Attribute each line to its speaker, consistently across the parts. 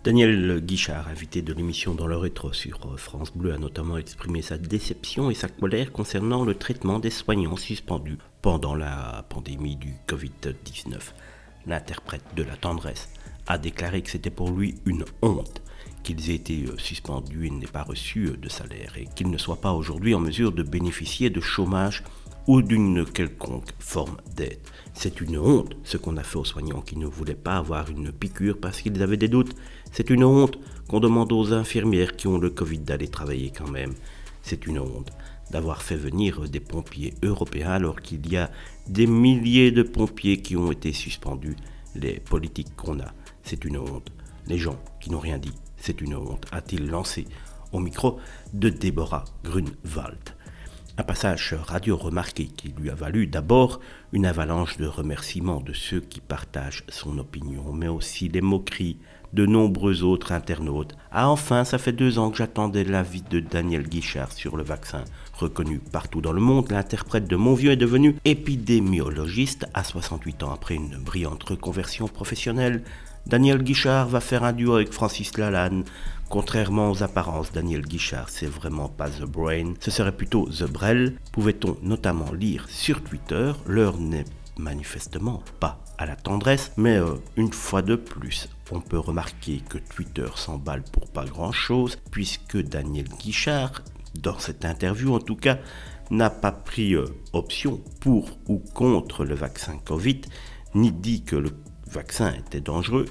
Speaker 1: Daniel Guichard, invité de l'émission Dans le rétro sur France Bleu, a notamment exprimé sa déception et sa colère concernant le traitement des soignants suspendus pendant la pandémie du Covid-19. L'interprète de la tendresse a déclaré que c'était pour lui une honte qu'ils aient été suspendus et n'aient pas reçu de salaire et qu'ils ne soient pas aujourd'hui en mesure de bénéficier de chômage ou d'une quelconque forme d'aide. C'est une honte ce qu'on a fait aux soignants qui ne voulaient pas avoir une piqûre parce qu'ils avaient des doutes. C'est une honte qu'on demande aux infirmières qui ont le Covid d'aller travailler quand même. C'est une honte d'avoir fait venir des pompiers européens alors qu'il y a des milliers de pompiers qui ont été suspendus. Les politiques qu'on a, c'est une honte. Les gens qui n'ont rien dit, c'est une honte, a-t-il lancé au micro de Déborah Grunewald. Un passage radio remarqué qui lui a valu d'abord une avalanche de remerciements de ceux qui partagent son opinion, mais aussi les moqueries de nombreux autres internautes. Ah enfin, ça fait 2 ans que j'attendais l'avis de Daniel Guichard sur le vaccin. Reconnu partout dans le monde, l'interprète de Mon Vieux est devenu épidémiologiste à 68 ans après une brillante reconversion professionnelle. Daniel Guichard va faire un duo avec Francis Lalanne. Contrairement aux apparences, Daniel Guichard, c'est vraiment pas The Brain, ce serait plutôt The Brel. Pouvait-on notamment lire sur Twitter, l'heure n'est manifestement pas à la tendresse, mais une fois de plus, on peut remarquer que Twitter s'emballe pour pas grand-chose, puisque Daniel Guichard, dans cette interview en tout cas, n'a pas pris option pour ou contre le vaccin Covid, ni dit que le vaccin était dangereux.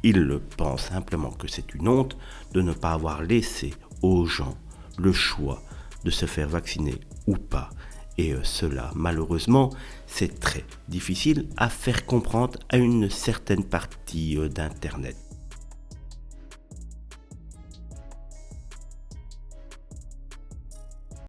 Speaker 1: Il pense simplement que c'est une honte de ne pas avoir laissé aux gens le choix de se faire vacciner ou pas. Et cela, malheureusement, c'est très difficile à faire comprendre à une certaine partie d'Internet.